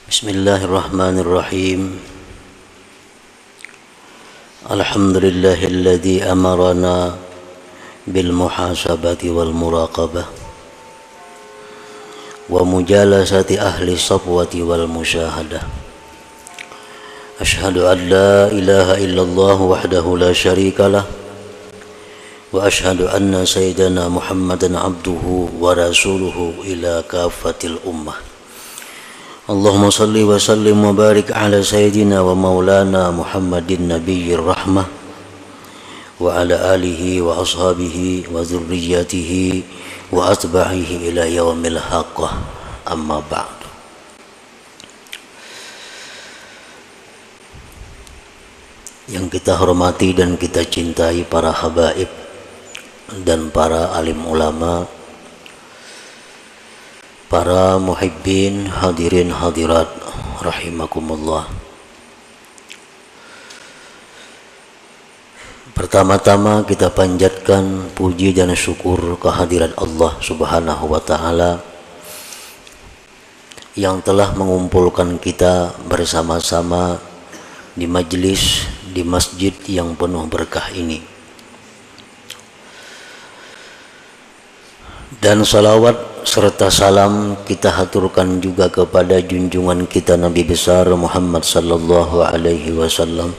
Bismillahirrahmanirrahim. Alhamdulillahilladzi amarana bil muhasabati wal muraqabah wa mujalasati ahli safwati wal musyahadah. Ashhadu an la ilaha illallah wahdahu la syarikalah wa ashhadu anna sayyidana Muhammadan abduhu wa rasuluhu ila kafatil ummah. Allahumma salli wa sallim wa barik ala sayyidina wa maulana Muhammadin nabiyyir rahmah wa ala alihi wa ashabihi wa dzurriyyatihi wa atba'ihi ila yaumil haqqah, amma ba'du. Yang kita hormati dan kita cintai para habaib dan para alim ulama, para muhibbin, hadirin hadirat rahimakumullah. Pertama-tama kita panjatkan puji dan syukur kehadirat Allah Subhanahu wa taala yang telah mengumpulkan kita bersama-sama di majlis di masjid yang penuh berkah ini. Dan salawat serta salam kita haturkan juga kepada junjungan kita Nabi besar Muhammad sallallahu alaihi wasallam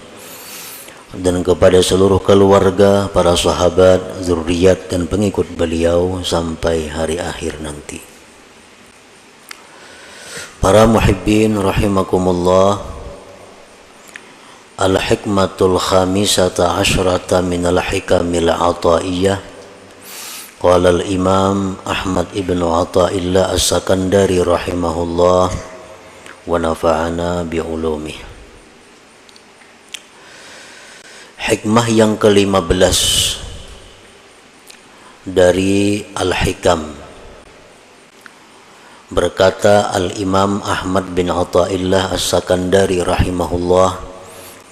dan kepada seluruh keluarga, para sahabat, zuriat dan pengikut beliau sampai hari akhir nanti. Para muhibbin rahimakumullah, al-hikmatul khamisata asyrata minal hikamil ataiyah. Qala al-Imam Ahmad ibn Athaillah As-Sakandari rahimahullah wa nafa'ana bi'ulumih. Hikmah yang ke-15 dari Al-Hikam. Berkata Al-Imam Ahmad bin Athaillah As-Sakandari rahimahullah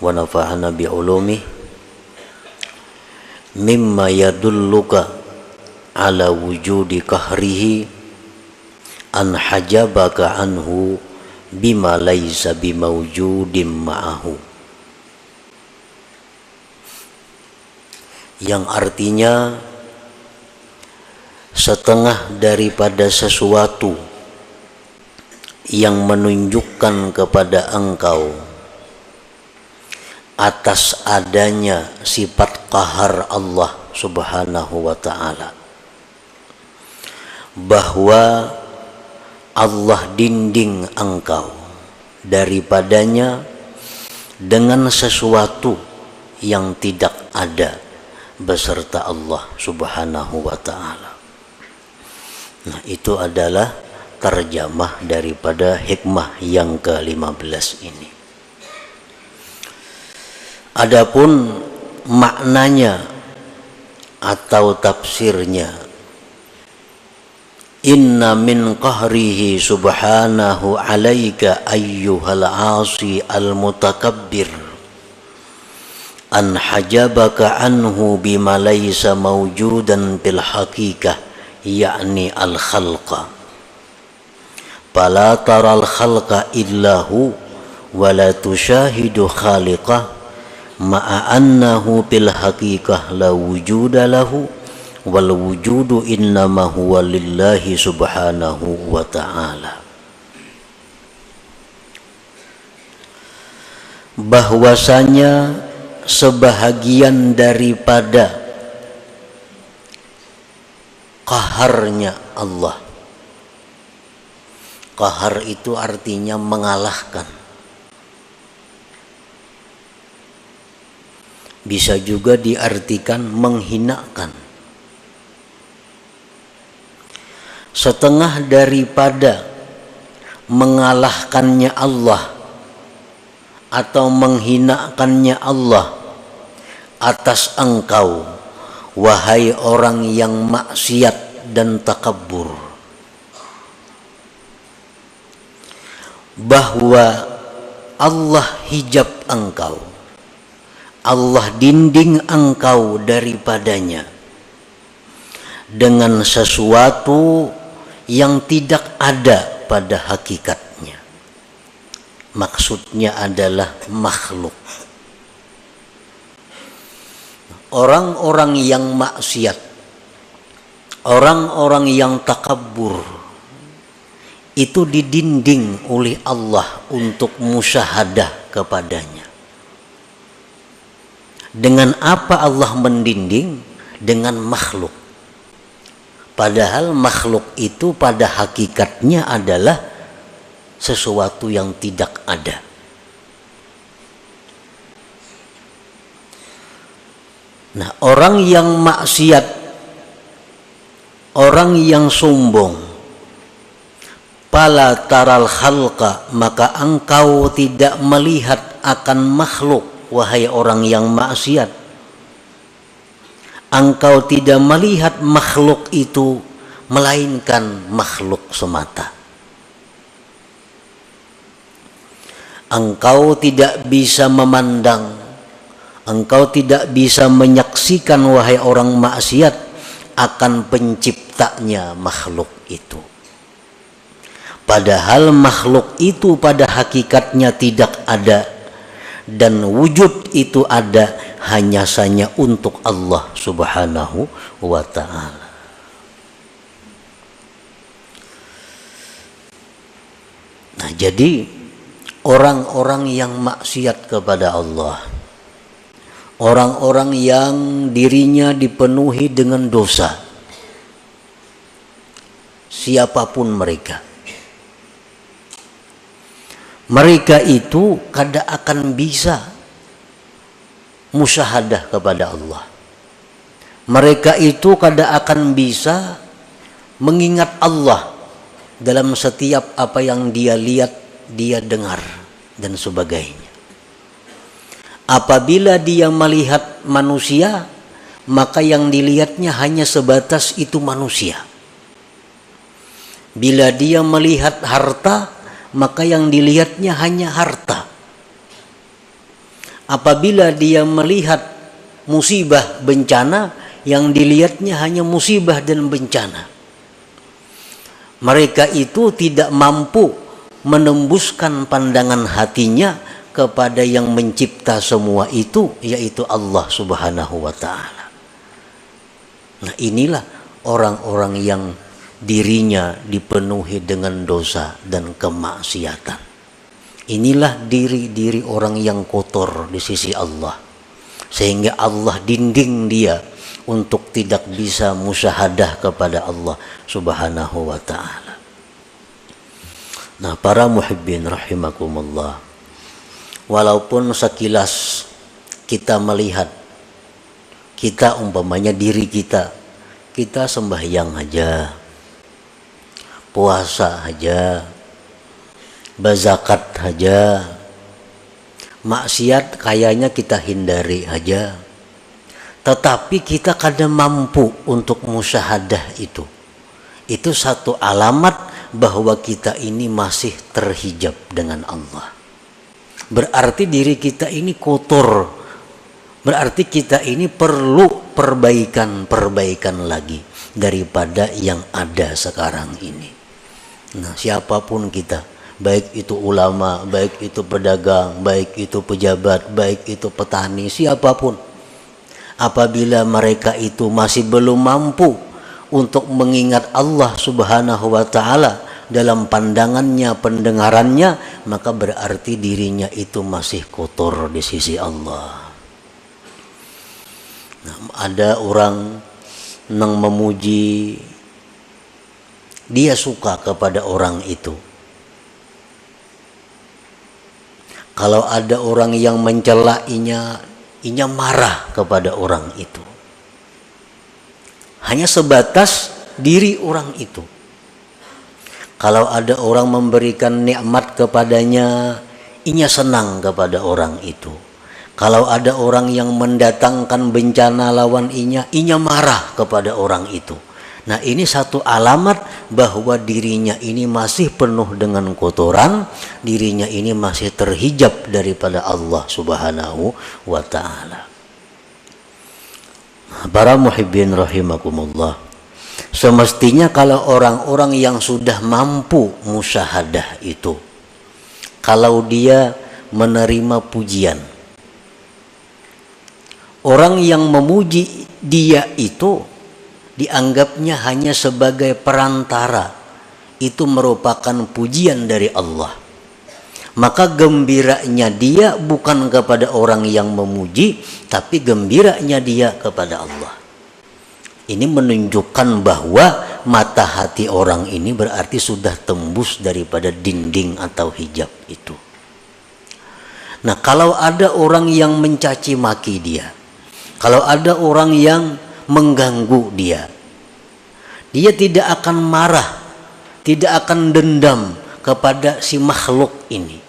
wa nafa'ana bi'ulumih, mimma yadulluka ala wujudi kahrihi an hajabaka anhu bima laisa bimawjudim ma'ahu. Yang artinya setengah daripada sesuatu yang menunjukkan kepada engkau atas adanya sifat qahar Allah Subhanahu wa ta'ala, bahwa Allah dinding engkau daripadanya dengan sesuatu yang tidak ada beserta Allah Subhanahu wa ta'ala. Nah, itu adalah terjemah daripada hikmah yang ke-15 ini. Adapun maknanya atau tafsirnya, inna min qahrihi subhanahu alaika ayyuhal asi al-mutakabbir an hajabaka anhu bima laysa mawjudan bil haqiqah, yakni al-khalqa, fala taral khalqa illahu wa la tushahidu khaliqah ma'a annahu bil haqiqah la wujuda lahu wal wujudu innama huwa lillahi subhanahu wa ta'ala. Bahwasanya sebahagian daripada qaharnya Allah. Qahar itu artinya mengalahkan. Bisa juga diartikan menghinakan. Setengah daripada mengalahkannya Allah atau menghinakannya Allah atas engkau, wahai orang yang maksiat dan takabur, bahwa Allah hijab engkau, Allah dinding engkau daripadanya dengan sesuatu yang tidak ada pada hakikatnya. maksudnya adalah makhluk. Orang-orang yang maksiat, orang-orang yang takabur, itu didinding oleh Allah untuk musyahadah kepadanya. Dengan apa Allah mendinding? Dengan makhluk. Padahal makhluk itu pada hakikatnya adalah sesuatu yang tidak ada. Nah, orang yang maksiat, orang yang sombong, pala taral khalqa, maka engkau tidak melihat akan makhluk, wahai orang yang maksiat. Engkau tidak melihat makhluk itu, melainkan makhluk semata. Engkau tidak bisa memandang, engkau tidak bisa menyaksikan, wahai orang maksiat, akan penciptanya makhluk itu. Padahal makhluk itu pada hakikatnya tidak ada, dan wujud itu ada hanya saja untuk Allah Subhanahu wa ta'ala. Nah, jadi orang-orang yang maksiat kepada Allah, orang-orang yang dirinya dipenuhi dengan dosa, siapapun mereka, mereka itu kada akan bisa musyahadah kepada Allah. Mereka itu kada akan bisa mengingat Allah dalam setiap apa yang dia lihat, dia dengar, dan sebagainya. Apabila dia melihat manusia, maka yang dilihatnya hanya sebatas itu manusia. Bila dia melihat harta, maka yang dilihatnya hanya harta. Apabila dia melihat musibah, bencana, yang dilihatnya hanya musibah dan bencana. Mereka itu tidak mampu menembuskan pandangan hatinya kepada yang mencipta semua itu, yaitu Allah Subhanahu wa ta'ala. Nah, inilah orang-orang yang dirinya dipenuhi dengan dosa dan kemaksiatan. Inilah diri-diri orang yang kotor di sisi Allah, sehingga Allah dinding dia untuk tidak bisa musyahadah kepada Allah Subhanahu wa ta'ala. Nah, para muhibbin rahimakumullah, walaupun sekilas kita melihat, kita umpamanya diri kita sembahyang aja, puasa aja, berzakat aja, maksiat kayaknya kita hindari aja, tetapi kita kadang mampu untuk musyahadah itu. Itu satu alamat bahwa kita ini masih terhijab dengan Allah. Berarti diri kita ini kotor, berarti kita ini perlu perbaikan lagi daripada yang ada sekarang ini. Nah, siapapun kita, baik itu ulama, baik itu pedagang, baik itu pejabat, baik itu petani, siapapun, apabila mereka itu masih belum mampu untuk mengingat Allah Subhanahu wa ta'ala dalam pandangannya, pendengarannya, maka berarti dirinya itu masih kotor di sisi Allah. Nah, ada orang yang memuji, dia suka kepada orang itu. Kalau ada orang yang mencela, inya marah kepada orang itu. Hanya sebatas diri orang itu. Kalau ada orang memberikan nikmat kepadanya, inya senang kepada orang itu. Kalau ada orang yang mendatangkan bencana lawan inya marah kepada orang itu. Nah, ini satu alamat bahwa dirinya ini masih penuh dengan kotoran, dirinya ini masih terhijab daripada Allah Subhanahu wa ta'ala. Para muhibbin rahimakumullah, semestinya kalau orang-orang yang sudah mampu musyahadah itu, kalau dia menerima pujian. Orang yang memuji dia itu dianggapnya hanya sebagai perantara. Itu merupakan pujian dari Allah. Maka gembiranya dia bukan kepada orang yang memuji, tapi gembiranya dia kepada Allah. Ini menunjukkan bahwa mata hati orang ini berarti sudah tembus daripada dinding atau hijab itu. Nah, kalau ada orang yang mencaci maki dia, kalau ada orang yang mengganggu dia, dia tidak akan marah, tidak akan dendam kepada si makhluk ini.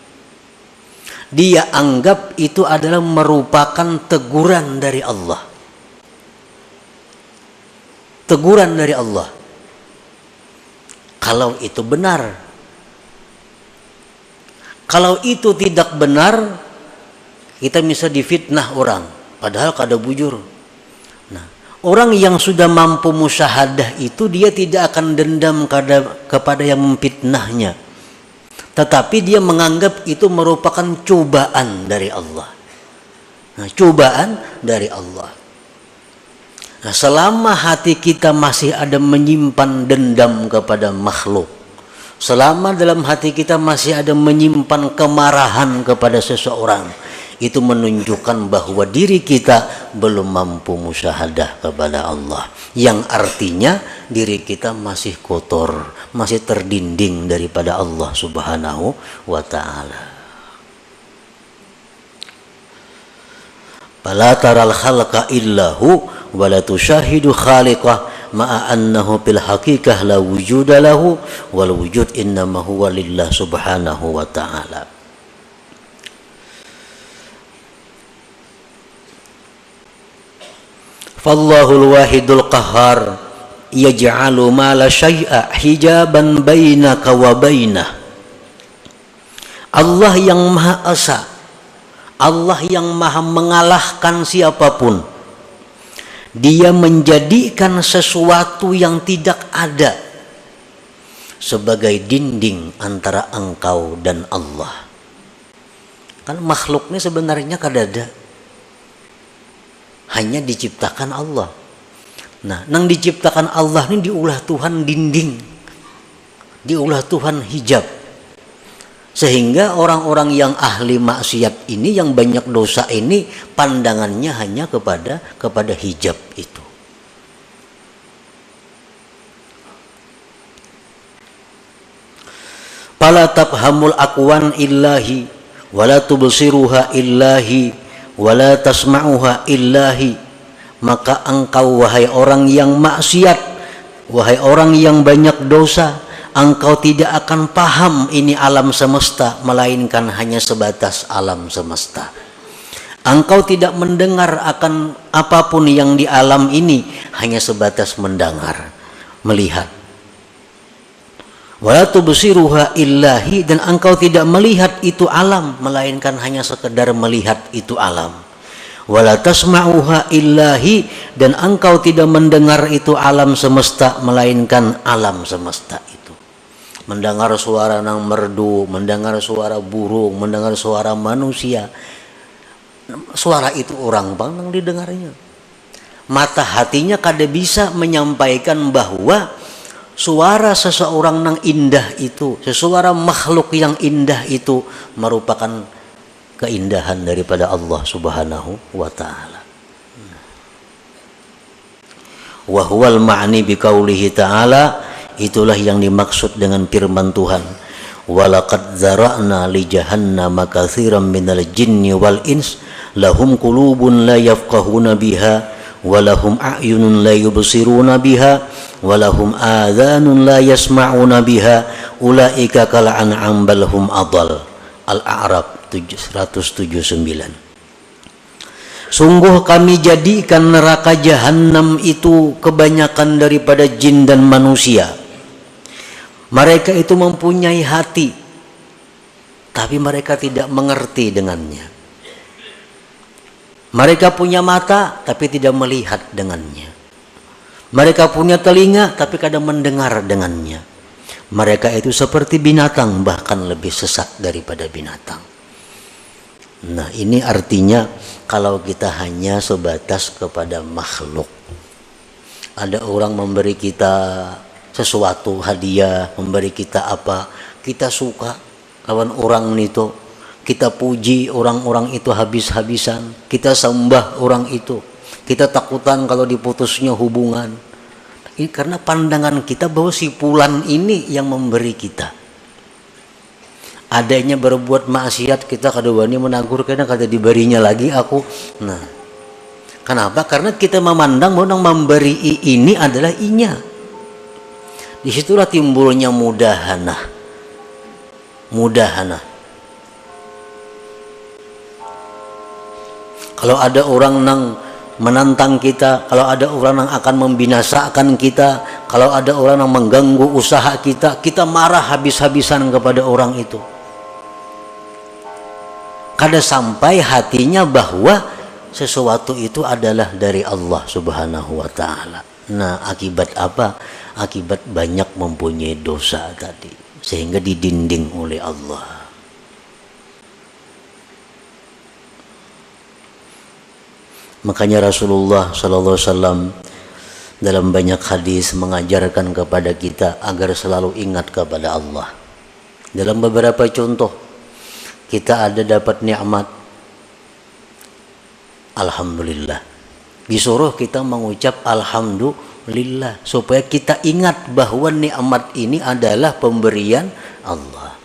Dia anggap itu adalah merupakan teguran dari Allah. Teguran dari Allah. Kalau itu benar. Kalau itu tidak benar, kita bisa difitnah orang, padahal kada bujur. Nah, orang yang sudah mampu musyahadah itu dia tidak akan dendam kepada yang memfitnahnya. Tetapi dia menganggap itu merupakan cobaan dari Allah. Nah, cobaan dari Allah. Nah, selama hati kita masih ada menyimpan dendam kepada makhluk, selama dalam hati kita masih ada menyimpan kemarahan kepada seseorang, itu menunjukkan bahwa diri kita belum mampu musyahadah kepada Allah, yang artinya diri kita masih kotor, masih terdinding daripada Allah Subhanahu wa ta'ala. Fala taral khalqa illahu wa la tushahidu khaliqah ma'a annahu bil haqiqah la wujuda lahu wal wujud innama huwa lillah subhanahu wa ta'ala. Fallahul wahidul qahhar yaj'alu ma la syai'a hijaban bainaka wa bainah. Allah yang Maha Esa, Allah yang Maha mengalahkan siapapun. Dia menjadikan sesuatu yang tidak ada sebagai dinding antara engkau dan Allah. Kan makhluknya sebenarnya kada ada, hanya diciptakan Allah. Nah, nang diciptakan Allah ini diulah Tuhan dinding, diulah Tuhan hijab. Sehingga orang-orang yang ahli maksiat ini, yang banyak dosa ini, pandangannya hanya kepada hijab itu. Fala tafhamul aqwan illahi wala tubsiruha illahi wala tasma'uha illahi. Maka engkau wahai orang yang maksiat, wahai orang yang banyak dosa, engkau tidak akan paham ini alam semesta, melainkan hanya sebatas alam semesta. Engkau tidak mendengar akan apapun yang di alam ini, hanya sebatas mendengar, melihat. Wala tubsiruha illahi, dan engkau tidak melihat itu alam, melainkan hanya sekedar melihat itu alam. Wala tasma'uha illahi, dan engkau tidak mendengar itu alam semesta, melainkan alam semesta itu. Mendengar suara nang merdu, mendengar suara burung, mendengar suara manusia. Suara itu orang bang nang didengarnya. Mata hatinya kada bisa menyampaikan bahwa suara seseorang nang indah itu, sesuara makhluk yang indah itu merupakan keindahan daripada Allah Subhanahu wa ta'ala. Wa huwal ma'ni biqaulihi ta'ala, itulah yang dimaksud dengan firman Tuhan, walaqad zara'na li jahannama katsiran minal jinni wal ins lahum qulubun la yafqahuna biha wa lahum a'yunun la yubsiruna biha wa lahum adhanun la yasma'una biha ulaika kal an'am bal hum adall. Al-A'raf 179. Sungguh kami jadikan neraka jahanam itu kebanyakan daripada jin dan manusia. Mereka itu mempunyai hati, tapi mereka tidak mengerti dengannya. Mereka punya mata, tapi tidak melihat dengannya. Mereka punya telinga, tapi kadang mendengar dengannya. Mereka itu seperti binatang, bahkan lebih sesat daripada binatang. Nah, ini artinya kalau kita hanya sebatas kepada makhluk. Ada orang memberi kita sesuatu, hadiah, memberi kita apa, kita suka lawan orang itu, kita puji orang-orang itu habis-habisan, kita sembah orang itu, kita takutan kalau diputusnya hubungan. Ini karena pandangan kita bahwa si fulan ini yang memberi kita. Adanya berbuat maksiat kita kadang-kadang menegur karena kata diberinya lagi aku. Nah, kenapa? Karena kita memandang bahwa yang memberi ini adalah inya. Disitulah timbulnya mudahana. Kalau ada orang nang menantang kita, kalau ada orang yang akan membinasakan kita, kalau ada orang yang mengganggu usaha kita, kita marah habis-habisan kepada orang itu. Kada sampai hatinya bahwa sesuatu itu adalah dari Allah Subhanahu wa ta'ala. Nah, akibat apa? Akibat banyak mempunyai dosa tadi, sehingga didinding oleh Allah. Makanya Rasulullah sallallahu alaihi wasallam dalam banyak hadis mengajarkan kepada kita agar selalu ingat kepada Allah. Dalam beberapa contoh, kita ada dapat nikmat, alhamdulillah. Disuruh kita mengucap alhamdulillah supaya kita ingat bahwa nikmat ini adalah pemberian Allah.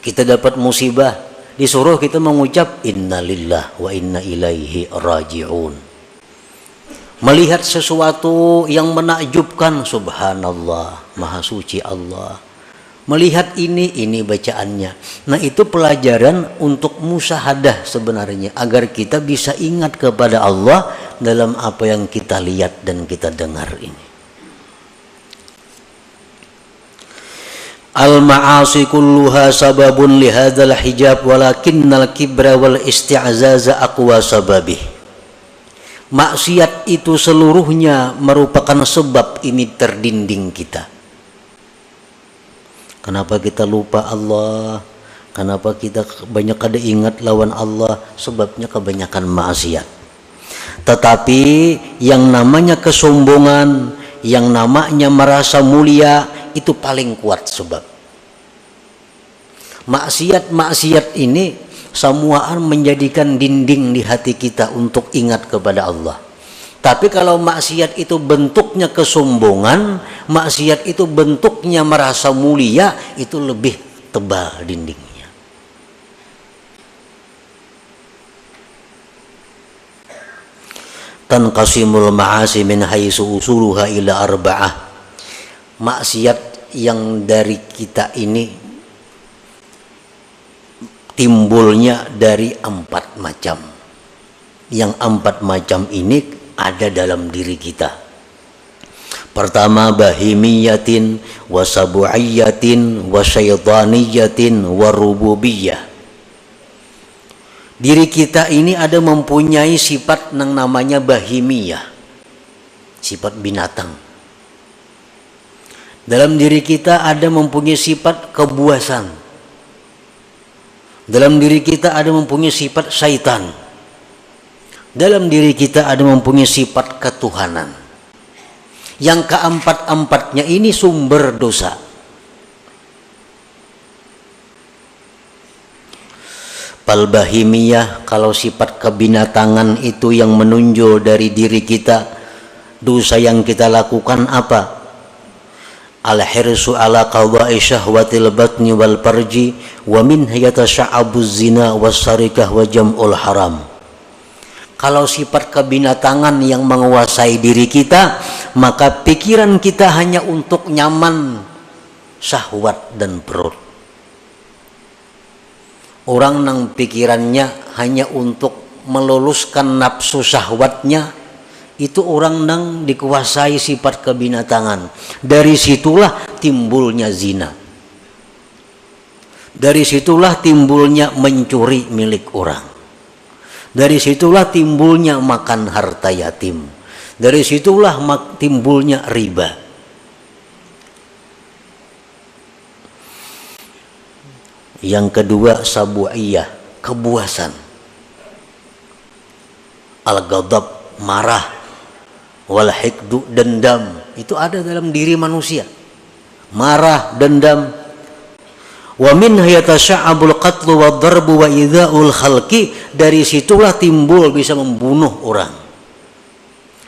Kita dapat musibah, disuruh kita mengucap innalillah wa inna ilaihi raji'un. Melihat sesuatu yang menakjubkan, subhanallah, maha suci Allah. Melihat ini bacaannya. Nah, itu pelajaran untuk musyahadah sebenarnya, agar kita bisa ingat kepada Allah dalam apa yang kita lihat dan kita dengar ini. Al-ma'asi kulluha sababun lihadzal hijab walakinnal kibra wal isti'zaza aqwa sababih. Maksiat itu seluruhnya merupakan sebab ini terdinding kita. Kenapa kita lupa Allah? Kenapa kita banyak kada ingat lawan Allah? Sebabnya kebanyakan maksiat. Tetapi yang namanya kesombongan, yang namanya merasa mulia, itu paling kuat sebab. Maksiat ini semuaan menjadikan dinding di hati kita untuk ingat kepada Allah. Tapi kalau maksiat itu bentuknya kesombongan, maksiat itu bentuknya merasa mulia, itu lebih tebal dindingnya. Tanqasimul ma'asi min haitsu usuluha ila arba'ah. Maksiat yang dari kita ini timbulnya dari 4 macam. Yang 4 macam ini ada dalam diri kita. Pertama, bahimiyatin wa sabu'iyatin wa syaitaniyatin wa rububiyah. Diri kita ini ada mempunyai sifat yang namanya bahimiyah, sifat binatang. Dalam diri kita ada mempunyai sifat kebuasan. Dalam diri kita ada mempunyai sifat syaitan. Dalam diri kita ada mempunyai sifat ketuhanan. Yang keempat-empatnya ini sumber dosa. Palbahimiyah, kalau sifat kebinatangan itu yang menonjol dari diri kita, dosa yang kita lakukan apa? Al-hirsu ala qada'i syahwatil batni wal farji wa min yatasha'abuz zina was sarikah wa jam'ul haram. Kalau sifat kebinatangan yang menguasai diri kita, maka pikiran kita hanya untuk nyaman syahwat dan perut. Orang yang pikirannya hanya untuk meluluskan nafsu syahwatnya, itu orang yang dikuasai sifat kebinatangan. Dari situlah timbulnya zina. Dari situlah timbulnya mencuri milik orang. Dari situlah timbulnya makan harta yatim. Dari situlah timbulnya riba. Yang kedua sabu'iyah, kebuasan. Al-ghadab, marah. Wal hikdu, dendam. Itu ada dalam diri manusia. Marah, dendam. Wa minha yatasya'abul qatlu wa darbu wa idza'ul khalqi. Dari situlah timbul bisa membunuh orang,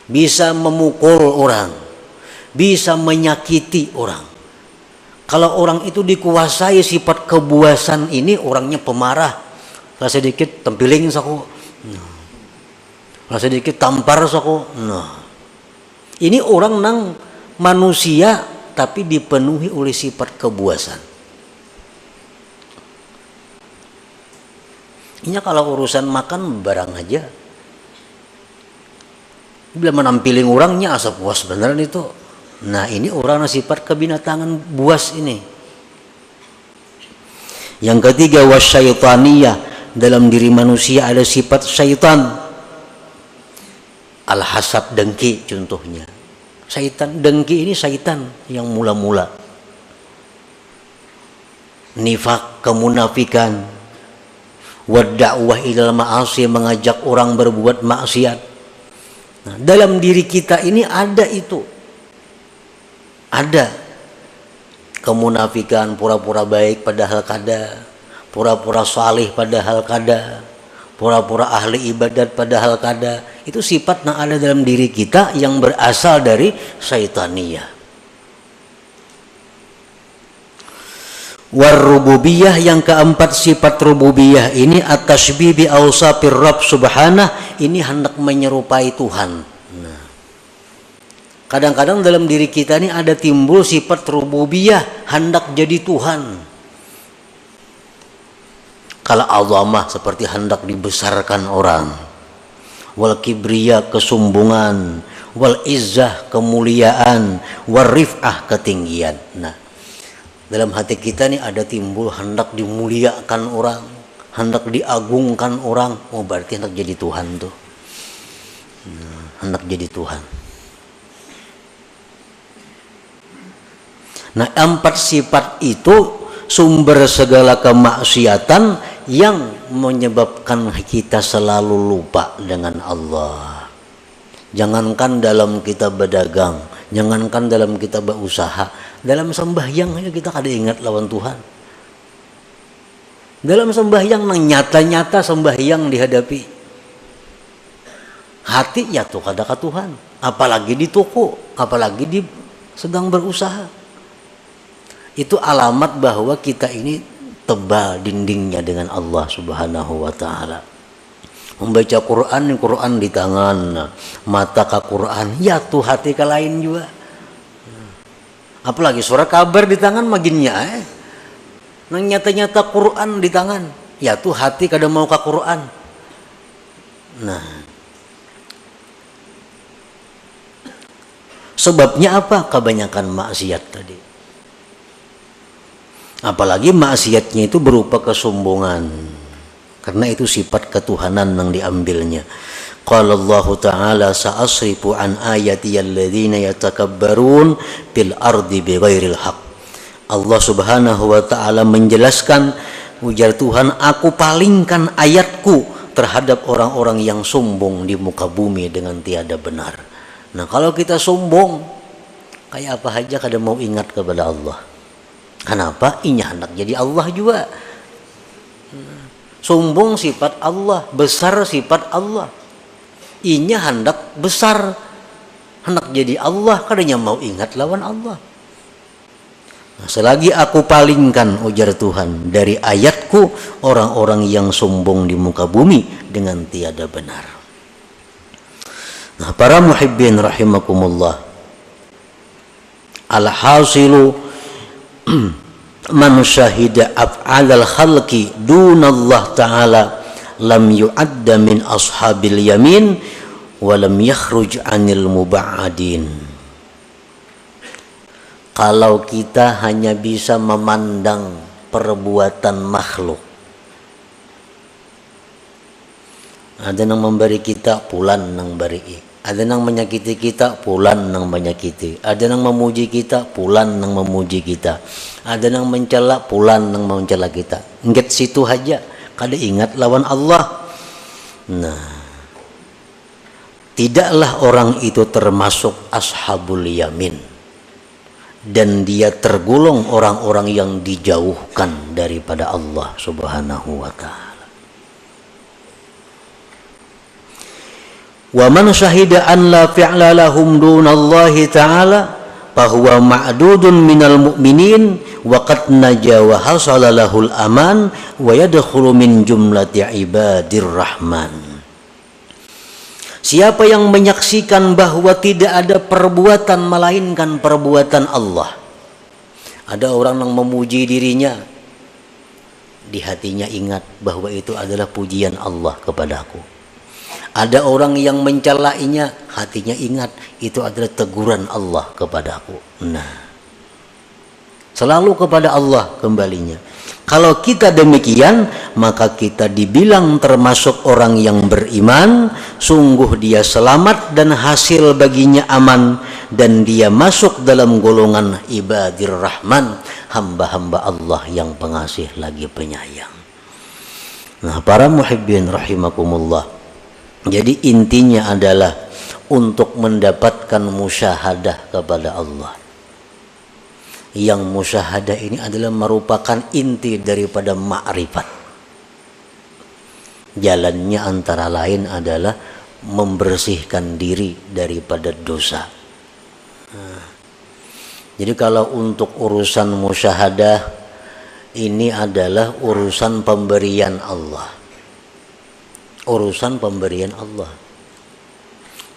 bisa memukul orang, bisa menyakiti orang. Kalau orang itu dikuasai sifat kebuasan ini, orangnya pemarah. Kalau sedikit tempiling saku, kalau sedikit tampar saku. Ini orang nang manusia tapi dipenuhi oleh sifat kebuasan. Ini kalau urusan makan barang aja, bila menampiling orangnya asa puas beneran itu. Nah ini orang sifat kebinatangan buas ini. Yang ketiga wasyaitaniyah, dalam diri manusia ada sifat syaitan. Al-hasad, dengki contohnya. Syaitan, dengki ini syaitan yang mula-mula. Nifak, kemunafikan. Wadda'wah ilal ma'asi, mengajak orang berbuat maksiat. Nah, dalam diri kita ini ada itu. Ada kemunafikan, pura-pura baik padahal kada, pura-pura salih padahal kada, pura-pura ahli ibadat padahal kada. Itu sifat yang ada dalam diri kita yang berasal dari syaitaniyah. Warrububiyah, yang keempat sifat rububiyah ini at-tashbih bi awsafir Rabb subhanah, ini hendak menyerupai Tuhan. Kadang-kadang dalam diri kita ini ada timbul sifat rububiyah, hendak jadi Tuhan. Kalau azamah seperti hendak dibesarkan orang. Wal kibriya, kesombongan. Wal izzah, kemuliaan. Wal rif'ah, ketinggian. Nah, dalam hati kita ini ada timbul hendak dimuliakan orang, hendak diagungkan orang. Oh berarti hendak jadi Tuhan tuh. Hendak jadi Tuhan. Nah, empat sifat itu sumber segala kemaksiatan yang menyebabkan kita selalu lupa dengan Allah. Jangankan dalam kita berdagang, jangankan dalam kita berusaha, dalam sembahyang aja kita kada ingat lawan Tuhan. Dalam sembahyang nang nyata-nyata sembahyang dihadapi, hati ya tuh kada ke Tuhan, apalagi di toko, apalagi di sedang berusaha. Itu alamat bahwa kita ini tebal dindingnya dengan Allah Subhanahu wa ta'ala. Membaca Quran, Quran di tangan, mata ke Quran, ya tuh hati ke lain juga. Apalagi surat kabar di tangan maginnya nang nyata-nyata Quran di tangan, ya tuh hati kada mau ke Quran. Nah, sebabnya apa? Kebanyakan maksiat tadi. Apalagi maksiatnya itu berupa kesombongan, karena itu sifat ketuhanan yang diambilnya. Qala Allah Ta'ala sa'asrifu an ayati alladzina yatakabbarun fil ardi bighairil haq. Allah Subhanahu wa Ta'ala menjelaskan, ujar Tuhan, aku palingkan ayatku terhadap orang-orang yang sombong di muka bumi dengan tiada benar. Nah, kalau kita sombong, kayak apa aja kada mau ingat kepada Allah. Kenapa? Inya hendak jadi Allah juga. Sombong sifat Allah, besar sifat Allah. Inya hendak besar, hendak jadi Allah, kadanya mau ingat lawan Allah. Nah, selagi aku palingkan, ujar Tuhan, dari ayatku orang-orang yang sombong di muka bumi dengan tiada benar. Nah, para muhibbin rahimakumullah, al-hasilu man syahida af'alal khalqi dunallah ta'ala lam yu'adda min ashabil yamin wa lam yakhruj anil muba'adin. Kalau kita hanya bisa memandang perbuatan makhluk, ada yang memberi kita pulan nang beri, Ada yang menyakiti kita, pulan yang menyakiti. Ada yang memuji kita, pulan yang memuji kita. Ada yang mencela, pulan yang mencela kita. Ingat situ aja, kada ingat lawan Allah. Nah, tidaklah orang itu termasuk ashabul yamin, dan dia tergolong orang-orang yang dijauhkan daripada Allah Subhanahu wa ta'ala. Wa man syahida an la fi'la lahum dunallahi ta'ala fahuwa ma'dudun minal mu'minin wa qad naja wa hasala lahul aman wa yadkhulu min jumlati ibadir rahman. Siapa yang menyaksikan bahwa tidak ada perbuatan melainkan perbuatan Allah. Ada orang yang memuji dirinya, di hatinya ingat bahwa itu adalah pujian Allah kepadaku. Ada orang yang mencelainya, hatinya ingat itu adalah teguran Allah kepadaku. Nah, selalu kepada Allah kembalinya. Kalau kita demikian, maka kita dibilang termasuk orang yang beriman. Sungguh dia selamat dan hasil baginya aman, dan dia masuk dalam golongan ibadir rahman, hamba-hamba Allah yang pengasih lagi penyayang. Nah, para muhibbin rahimakumullah, jadi intinya adalah untuk mendapatkan musyahadah kepada Allah. Yang musyahadah ini adalah merupakan inti daripada ma'rifat. Jalannya antara lain adalah membersihkan diri daripada dosa. Jadi kalau untuk urusan musyahadah ini adalah urusan pemberian Allah. Urusan pemberian Allah.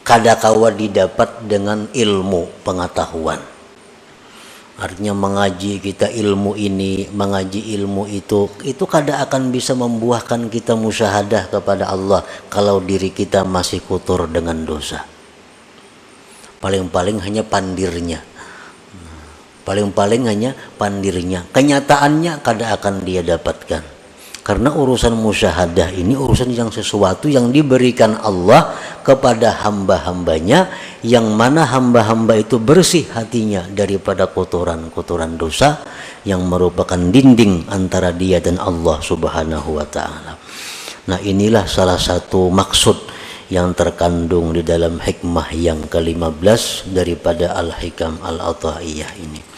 Kadakawa didapat dengan ilmu pengetahuan. Artinya mengaji kita ilmu ini, mengaji ilmu itu kada akan bisa membuahkan kita musyahadah kepada Allah kalau diri kita masih kotor dengan dosa. Paling-paling hanya pandirnya. Paling-paling hanya pandirnya. Kenyataannya kada akan dia dapatkan. Karena urusan musyahadah ini urusan yang sesuatu yang diberikan Allah kepada hamba-hambanya, yang mana hamba-hamba itu bersih hatinya daripada kotoran-kotoran dosa yang merupakan dinding antara dia dan Allah Subhanahu wa ta'ala. Nah, inilah salah satu maksud yang terkandung di dalam hikmah yang ke-15 daripada Al-Hikam Al-Athaiyah ini.